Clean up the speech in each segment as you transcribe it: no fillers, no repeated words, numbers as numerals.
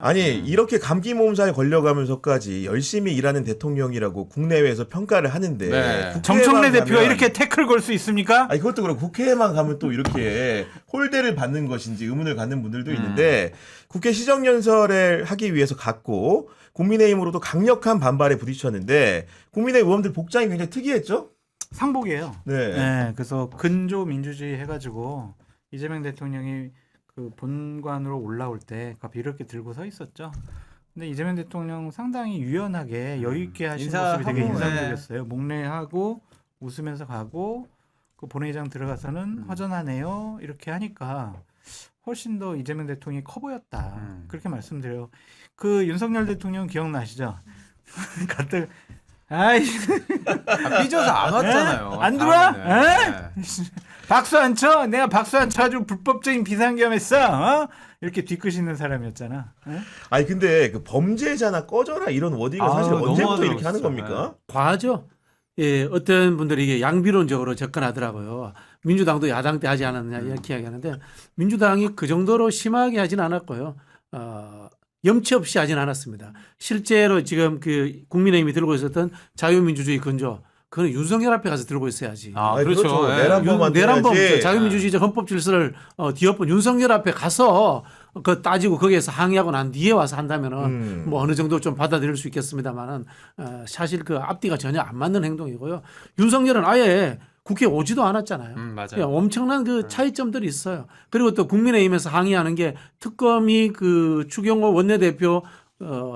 아니 이렇게 감기 몸살에 걸려가면서까지 열심히 일하는 대통령이라고 국내외에서 평가를 하는데 네. 정청래 국회에만 대표가 가면- 이렇게 태클 걸 수 있습니까? 아니 그것도 그렇고 국회에만 가면 또 이렇게 홀대를 받는 것인지 의문을 갖는 분들도 있는데 국회 시정연설을 하기 위해서 갔고 국민의힘으로도 강력한 반발에 부딪혔는데 국민의 의원들 복장이 굉장히 특이했죠? 상복이에요. 네. 네, 그래서 근조 민주주의 해가지고 이재명 대통령이 그 본관으로 올라올 때 갑자기 이렇게 들고 서 있었죠. 근데 이재명 대통령 상당히 유연하게 여유 있게 하신 모습이 되게 인사하고, 인상적이었어요. 목례하고 웃으면서 가고 그 본회의장 들어가서는 허전하네요 이렇게 하니까 훨씬 더 이재명 대통령이 커 보였다. 그렇게 말씀드려요. 그 윤석열 대통령 기억나시죠? 갔다 아이 삐져서 안 왔잖아요. 안 들어와? 다음에는. 네. 박수 안 쳐? 내가 박수 안 쳐가지고 불법적인 비상겸했어? 어? 이렇게 뒤끝 있는 사람이었잖아. 에? 아니 근데 그 범죄자나 꺼져라 이런 워딩은 사실 아유, 언제부터 너무 이렇게 하는 어려웠어요. 겁니까? 과하죠. 예, 어떤 분들이 이게 양비론적으로 접근하더라고요. 민주당도 야당 때 하지 않았느냐 이렇게 이야기하는데 민주당이 그 정도로 심하게 하진 않았고요. 염치 없이 하진 않았습니다. 실제로 지금 그 국민의힘이 들고 있었던 자유민주주의 근조 그거는 윤석열 앞에 가서 들고 있어야지. 아, 아니, 그렇죠. 그렇죠. 예. 내란범 내란범 만들어야지. 자유민주주의적 헌법 질서를 뒤엎은 윤석열 앞에 가서 그 따지고 거기에서 항의하고 난 뒤에 와서 한다면은 뭐 어느 정도 좀 받아들일 수 있겠습니다만은 사실 그 앞뒤가 전혀 안 맞는 행동이고요. 윤석열은 아예 국회에 오지도 않았잖아요. 맞아요. 엄청난 그 차이점들이 있어요. 그리고 또 국민의힘에서 항의하는 게 특검이 그 추경호 원내대표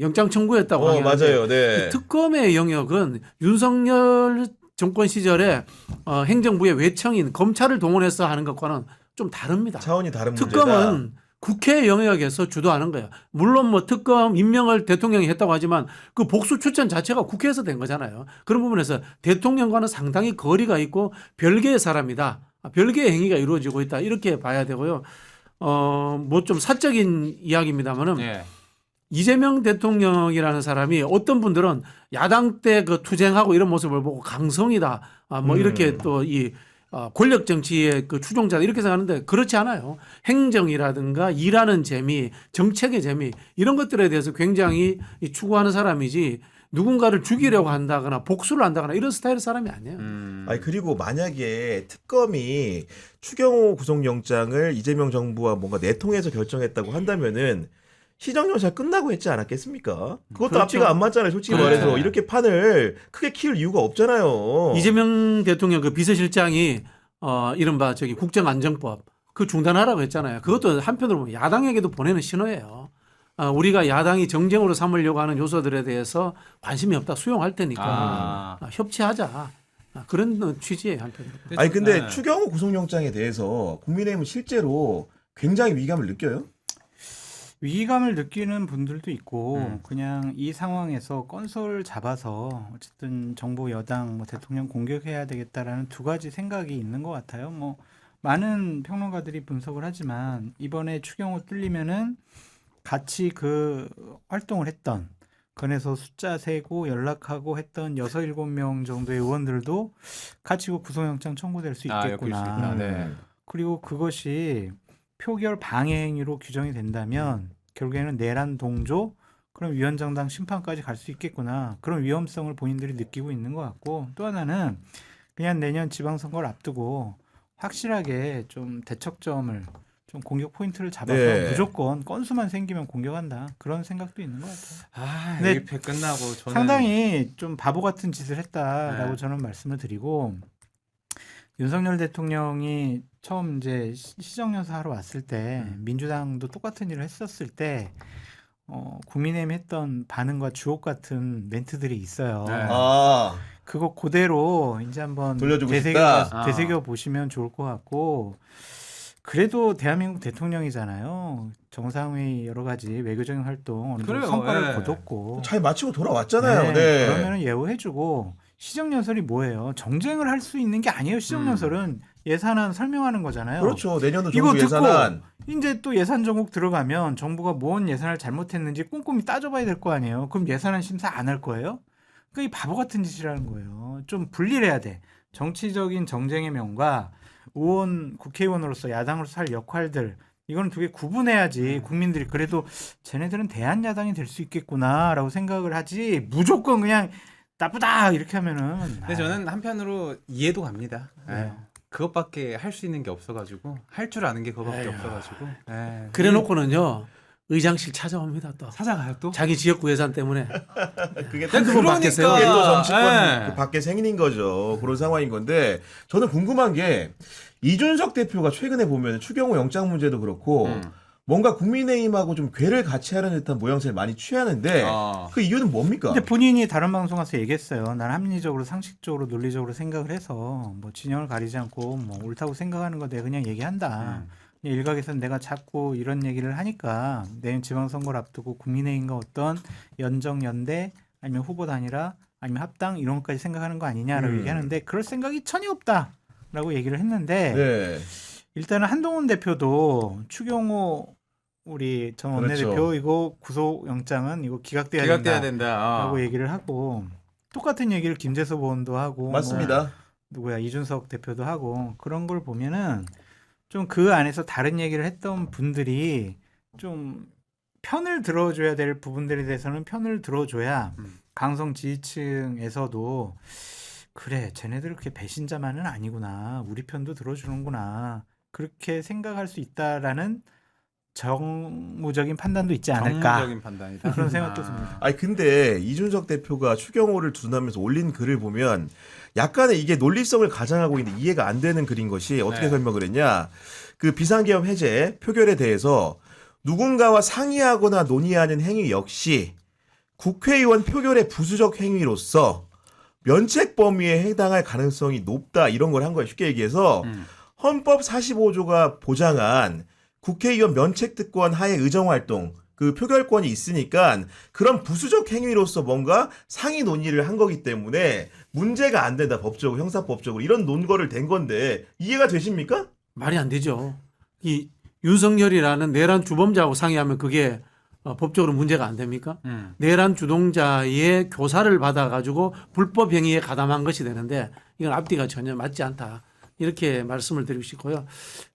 영장 청구했다고 항의하는데 맞아요. 네. 이 특검의 영역은 윤석열 정권 시절에 행정부의 외청인 검찰을 동원해서 하는 것과는 좀 다릅니다. 차원이 다른 문제다. 특검은 국회 영역에서 주도하는 거예요. 물론 뭐 특검 임명을 대통령이 했다고 하지만 그 복수 추천 자체가 국회에서 된 거잖아요. 그런 부분에서 대통령과는 상당히 거리가 있고 별개의 사람이다. 별개의 행위가 이루어지고 있다. 이렇게 봐야 되고요. 뭐 좀 사적인 이야기입니다만은 예. 이재명 대통령이라는 사람이 어떤 분들은 야당 때 그 투쟁하고 이런 모습을 보고 강성이다. 뭐 이렇게 또 이 권력 정치의 그 추종자다 이렇게 생각하는데 그렇지 않아요. 행정이라든가 일하는 재미, 정책의 재미 이런 것들에 대해서 굉장히 추구하는 사람이지 누군가를 죽이려고 한다거나 복수를 한다거나 이런 스타일의 사람이 아니에요. 아니 그리고 만약에 특검이 추경호 구속영장을 이재명 정부와 뭔가 내통해서 결정했다고 한다면은 시정연설 끝나고 했지 않았겠습니까? 그것도 그렇죠. 앞뒤가 안 맞잖아요. 솔직히 그렇죠. 말해서 이렇게 판을 크게 키울 이유가 없잖아요. 이재명 대통령 그 비서실장이 이른바 저기 국정안정법 그 중단하라고 했잖아요. 그것도 한편으로 보면 야당에게도 보내는 신호예요. 우리가 야당이 정쟁으로 삼으려고 하는 요소들에 대해서 관심이 없다 수용할 테니까 협치하자 그런 취지예요 한편으로. 아니 근데 네. 추경호 구속영장에 대해서 국민의힘은 실제로 굉장히 위기감을 느껴요? 위기감을 느끼는 분들도 있고 그냥 이 상황에서 건설 잡아서 어쨌든 정부 여당 뭐 대통령 공격해야 되겠다라는 두 가지 생각이 있는 것 같아요. 뭐 많은 평론가들이 분석을 하지만 이번에 추경호 뚫리면은 같이 그 활동을 했던 건에서 숫자 세고 연락하고 했던 6, 7명 정도의 의원들도 같이 그 구속영장 청구될 수 엮일 수 있겠구나. 있다. 네. 그리고 그것이 표결 방해 행위로 규정이 된다면 결국에는 내란 동조 그럼 위헌정당 심판까지 갈 수 있겠구나. 그런 위험성을 본인들이 느끼고 있는 것 같고 또 하나는 그냥 내년 지방선거를 앞두고 확실하게 좀 대척점을 좀 공격 포인트를 잡아서 네. 무조건 건수만 생기면 공격한다. 그런 생각도 있는 것 같아요. 네. 근데 1패 끝나고 저는 상당히 좀 바보 같은 짓을 했다라고 네. 저는 말씀을 드리고 윤석열 대통령이 처음 이제 시정연설 하러 왔을 때 민주당도 똑같은 일을 했었을 때 국민의힘 했던 반응과 주옥 같은 멘트들이 있어요. 네. 아 그거 그대로 이제 한번 돌려주고 싶다. 되새겨 보시면 좋을 것 같고 그래도 대한민국 대통령이잖아요. 정상회의 여러 가지 외교적인 활동 어느 정도 그래요, 성과를 예. 거뒀고 잘 마치고 돌아왔잖아요. 네. 그러면은 예우해주고 시정연설이 뭐예요? 정쟁을 할 수 있는 게 아니에요. 시정연설은 예산안 설명하는 거잖아요. 그렇죠. 내년도 이거 정부 듣고 예산안. 이제 또 예산 정국 들어가면 정부가 뭔 예산을 잘못했는지 꼼꼼히 따져봐야 될 거 아니에요. 그럼 예산안 심사 안 할 거예요? 그러니까 이 바보 같은 짓이라는 거예요. 좀 분리를 해야 돼. 정치적인 정쟁의 명과 의원, 국회의원으로서 야당으로서 할 역할들 이거는 두 개 구분해야지 국민들이 그래도 쟤네들은 대한야당이 될 수 있겠구나라고 생각을 하지 무조건 그냥 나쁘다 이렇게 하면은 근데 저는 한편으로 이해도 갑니다. 네. 그것밖에 할 수 있는 게 없어가지고 할 줄 아는 게 그것밖에 에휴. 없어가지고. 그래 놓고는요. 의장실 찾아옵니다 또. 찾아가요 또. 자기 지역구 예산 때문에. 그게 한두 번 받겠어요? 그게 또 그러니까. 정치권 예. 그 밖에 생인인 거죠. 그런 상황인 건데 저는 궁금한 게 이준석 대표가 최근에 보면 추경호 영장 문제도 그렇고 뭔가 국민의힘하고 좀 궤를 같이 하려는 듯한 모양새를 많이 취하는데 그 이유는 뭡니까? 근데 본인이 다른 방송 가서 얘기했어요. 난 합리적으로 상식적으로 논리적으로 생각을 해서 뭐 진영을 가리지 않고 뭐 옳다고 생각하는 거 내가 그냥 얘기한다. 그냥 일각에서는 내가 자꾸 이런 얘기를 하니까 내년 지방선거를 앞두고 국민의힘과 어떤 연정 연대 아니면 후보 단일화 아니면 합당 이런 것까지 생각하는 거 아니냐라고 얘기하는데 그럴 생각이 전혀 없다라고 얘기를 했는데 네. 일단은 한동훈 대표도 추경호 우리 전 원내대표 그렇죠. 이거 구속영장은 이거 기각돼야 기각돼야 된다. 된다. 라고 얘기를 하고 똑같은 얘기를 김재섭 의원도 하고 맞습니다. 뭐 누구야 이준석 대표도 하고 그런 걸 보면은 좀 그 안에서 다른 얘기를 했던 분들이 좀 편을 들어줘야 될 부분들에 대해서는 편을 들어줘야 강성 지지층에서도 그래 쟤네들 그렇게 배신자만은 아니구나 우리 편도 들어주는구나 그렇게 생각할 수 있다라는 정무적인 판단도 있지 않을까 정무적인 판단이다. 그런 생각도 듭니다. 아니 근데 이준석 대표가 추경호를 두둔하면서 올린 글을 보면 약간의 이게 논리성을 가장하고 있는데 이해가 안 되는 글인 것이 어떻게 네. 설명을 했냐. 그 비상계엄 해제 표결에 대해서 누군가와 상의하거나 논의하는 행위 역시 국회의원 표결의 부수적 행위로서 면책 범위에 해당할 가능성이 높다 이런 걸 한 거예요. 쉽게 얘기해서 헌법 45조가 보장한 국회의원 면책특권 하에 의정활동 그 표결권이 있으니까 그런 부수적 행위로서 뭔가 상위 논의를 한 거기 때문에 문제가 안 된다 법적으로 형사법적으로 이런 논거를 댄 건데 이해가 되십니까? 말이 안 되죠. 이 윤석열이라는 내란 주범자하고 상의하면 그게 법적으로 문제가 안 됩니까? 내란 주동자의 교사를 받아가지고 불법 행위에 가담한 것이 되는데 이건 앞뒤가 전혀 맞지 않다. 이렇게 말씀을 드리고 싶고요.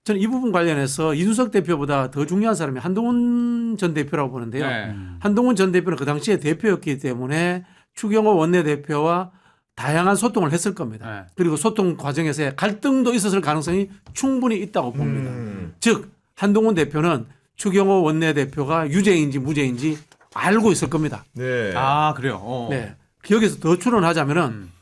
저는 이 부분 관련해서 이준석 대표보다 더 중요한 사람이 한동훈 전 대표라고 보는데요. 네. 한동훈 전 대표는 그 당시에 대표였기 때문에 추경호 원내대표와 다양한 소통을 했을 겁니다. 네. 그리고 소통 과정에서의 갈등도 있었을 가능성이 충분히 있다고 봅니다. 즉 한동훈 대표는 추경호 원내대표가 유죄인지 무죄인지 알고 있을 겁니다. 네. 아 그래요. 네. 여기서 더 추론하자면은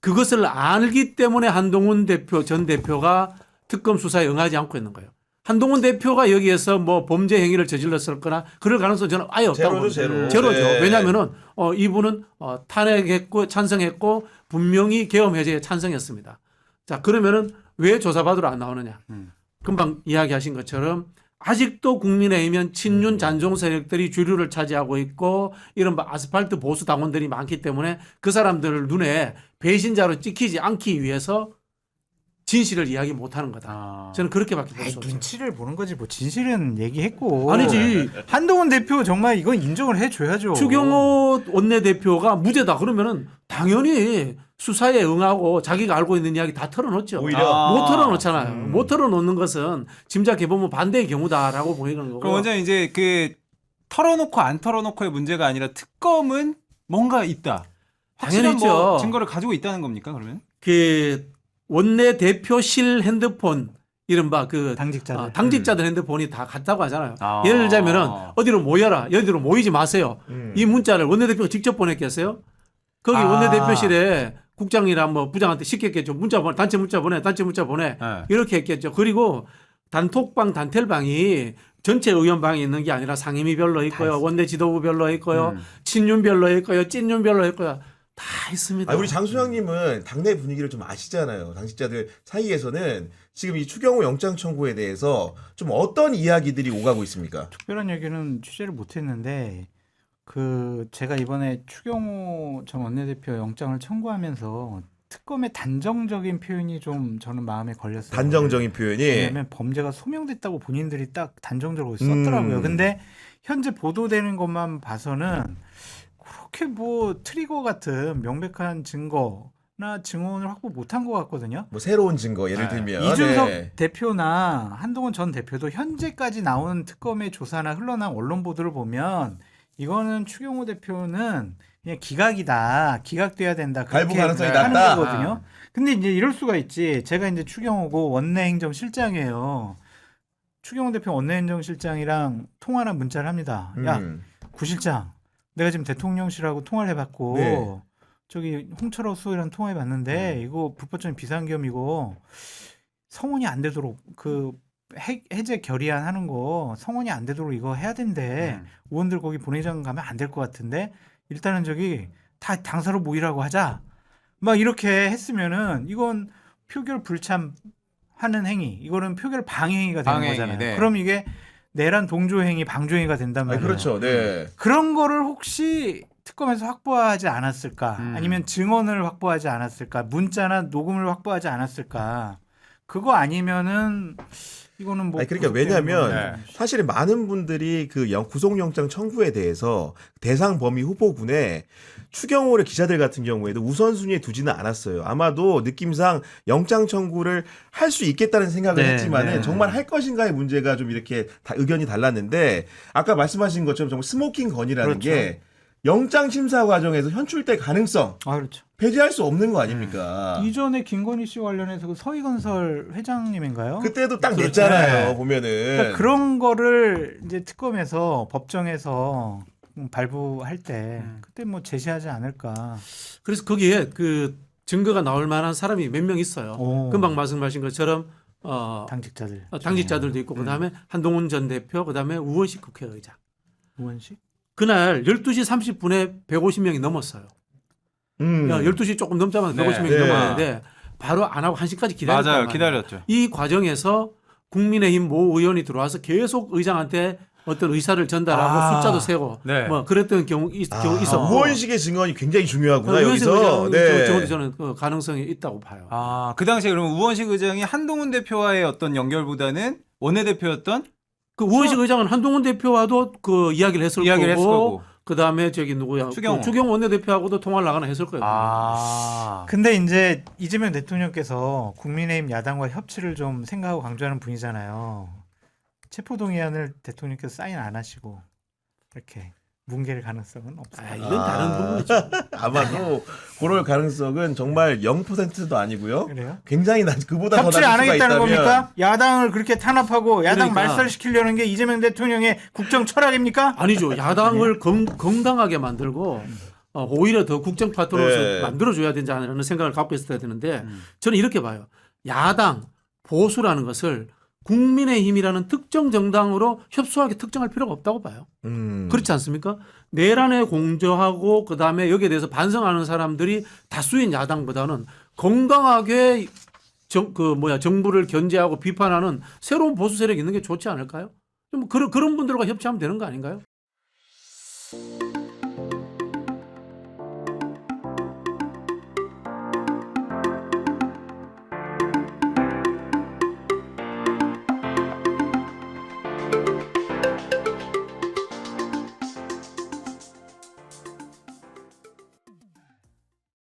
그것을 알기 때문에 한동훈 대표 전 대표가 특검 수사에 응하지 않고 있는 거예요. 한동훈 대표가 여기에서 뭐 범죄 행위를 저질렀을거나 그럴 가능성은 저는 아예 없다고 제로죠, 봅니다. 제로. 제로죠. 네. 왜냐하면은 이분은 탄핵했고 찬성했고 분명히 계엄 해제에 찬성했습니다. 자 그러면은 왜 조사받으러 안 나오느냐? 금방 이야기하신 것처럼 아직도 국민의힘은 친윤 잔종 세력들이 주류를 차지하고 있고 이런 아스팔트 보수 당원들이 많기 때문에 그 사람들 눈에 배신자로 찍히지 않기 위해서 진실을 이야기 못하는 거다. 저는 그렇게밖에 볼 수 없어요. 눈치를 보는 거지 뭐 진실은 얘기했고 아니지. 한동훈 대표 정말 이건 인정을 해줘야죠. 추경호 원내대표가 무죄다 그러면은 당연히 수사에 응하고 자기가 알고 있는 이야기 다 털어놓죠. 오히려? 못 털어놓잖아요. 못 털어놓는 것은 짐작해보면 반대의 경우다라고 보이는 거고. 그럼 원장님 이제 그 털어놓고 안 털어놓고의 문제가 아니라 특검은 뭔가 있다. 당연히 확실한 뭐 있죠. 증거를 가지고 있다는 겁니까 그러면? 그 원내대표실 핸드폰 이른바 그 당직자들. 당직자들 핸드폰이 다 같다고 하잖아요. 아. 예를 들자면은 어디로 모여라, 여기로 모이지 마세요. 이 문자를 원내대표가 직접 보냈겠어요? 거기 아. 원내대표실에 국장이나 뭐 부장한테 시켰겠죠. 문자 보내, 단체 문자 보내, 단체 문자 보내. 네. 이렇게 했겠죠. 그리고 단톡방, 단텔방이 전체 의원방이 있는 게 아니라 상임위별로 있고요, 원내 지도부별로 있고요, 친윤별로 있고요, 찐윤별로 있고요. 다 있습니다. 아, 우리 장수영님은 당내 분위기를 좀 아시잖아요. 당직자들 사이에서는 지금 이 추경호 영장 청구에 대해서 좀 어떤 이야기들이 오가고 있습니까? 특별한 얘기는 취재를 못했는데 그 제가 이번에 추경호 전 원내대표 영장을 청구하면서 특검의 단정적인 표현이 좀 저는 마음에 걸렸어요. 단정적인 표현이 왜냐하면 범죄가 소명됐다고 본인들이 딱 단정적으로 썼더라고요. 근데 현재 보도되는 것만 봐서는 그렇게 뭐 트리거 같은 명백한 증거 증언을 확보 못한 것 같거든요. 뭐 새로운 증거 예를 네. 들면 이준석 네. 대표나 한동훈 전 대표도 현재까지 나온 특검의 조사나 흘러난 언론 보도를 보면 이거는 추경호 대표는 그냥 기각이다, 기각돼야 된다 갈부 그렇게 가능성이 하는 낮다. 거거든요. 근데 이제 이럴 수가 있지. 제가 이제 추경호고 원내행정실장이에요. 추경호 대표 원내행정실장이랑 통화나 문자를 합니다. 야, 구실장, 내가 지금 대통령실하고 통화를 해봤고 네. 저기 홍철호 수석이랑 통화해봤는데 이거 불법적인 비상겸이고 성원이 안 되도록 그 해제 결의안 하는 거 성원이 안 되도록 이거 해야 된대. 의원들 거기 본회의장 가면 안 될 것 같은데 일단은 저기 다 당사로 모이라고 하자. 막 이렇게 했으면은 이건 표결 불참하는 행위, 이거는 표결 방해행위가 되는 방해행위, 거잖아요. 네. 그럼 이게 내란 동조행위, 방조행위가 된단 아니, 말이에요. 그렇죠. 네. 그런 거를 혹시 특검에서 확보하지 않았을까? 아니면 증언을 확보하지 않았을까? 문자나 녹음을 확보하지 않았을까? 그거 아니면은 이거는 뭐 아니, 그러니까 구속되는 왜냐하면 거는 사실 많은 분들이 그 구속영장 청구에 대해서 대상 범위 후보군에 추경호의 기자들 같은 경우에도 우선순위에 두지는 않았어요. 아마도 느낌상 영장 청구를 할 수 있겠다는 생각을 네, 했지만은 네. 정말 할 것인가의 문제가 좀 이렇게 의견이 달랐는데 아까 말씀하신 것처럼 정말 스모킹 건이라는 그렇죠. 게 영장 심사 과정에서 현출될 가능성 아 그렇죠. 배제할 수 없는 거 아닙니까? 이전에 김건희 씨 관련해서 그 서희건설 회장님인가요? 그때도 딱 그렇죠. 냈잖아요. 네. 보면은 그러니까 그런 거를 이제 특검에서 법정에서 발부할 때 그때 뭐 제시하지 않을까. 그래서 거기에 그 증거가 나올 만한 사람이 몇 명 있어요. 오. 금방 말씀하신 것처럼 당직자들. 당직자들도 있고 그다음에 한동훈 전 대표 그다음에 우원식 국회의장. 우원식? 그날 12시 30분에 150명이 넘었어요. 12시 조금 넘자마자 네. 150명이 네. 넘었는데 바로 안 하고 1시까지 기다렸단 맞아요. 말이에요. 기다렸죠. 이 과정에서 국민의힘 모 의원이 들어와서 계속 의장한테 어떤 의사를 전달하고 아. 숫자도 세고 네. 뭐 그랬던 경우 있었고 우원식의 증언이 굉장히 중요하구나 의원식 여기서. 의장 적어도 저는 그 가능성이 있다고 봐요. 아, 그 당시에 그러면 우원식 의장이 한동훈 대표와의 어떤 연결보다는 원내대표였던 그 우원식 의장은 한동훈 대표와도 그 이야기를 했을 이야기를 했을 거고 거고. 그다음에 저기 누구야 추경호. 추경호 원내대표하고도 통화를 나가나 했을 거예요. 아. 근데 이제 이재명 대통령께서 국민의힘 야당과 협치를 좀 생각하고 강조하는 분이잖아요. 체포동의안을 대통령께서 사인 안 하시고 이렇게 뭉갤 가능성은 없어요. 아, 이건 다른 부분이죠. 아마도 그럴 가능성은 정말 0%도 아니고요. 그래요? 굉장히 그보다 더 협치를 낮을 안 수가 하겠다는 있다면 겁니까? 야당을 그렇게 탄압하고 야당 그러니까. 말살시키려는 게 이재명 대통령의 국정 철학입니까? 아니죠. 야당을 건강하게 만들고 오히려 더 국정 파트너로서 네. 만들어줘야 되지 않는 생각을 갖고 있어야 되는데 저는 이렇게 봐요. 야당 보수라는 것을 국민의힘이라는 특정 정당으로 협소하게 특정할 필요가 없다고 봐요. 그렇지 않습니까? 내란에 공조하고 그다음에 여기에 대해서 반성하는 사람들이 다수인 야당보다는 건강하게 정부를 견제하고 비판하는 새로운 보수 세력이 있는 게 좋지 않을까요? 좀 그런 분들과 협치하면 되는 거 아닌가요?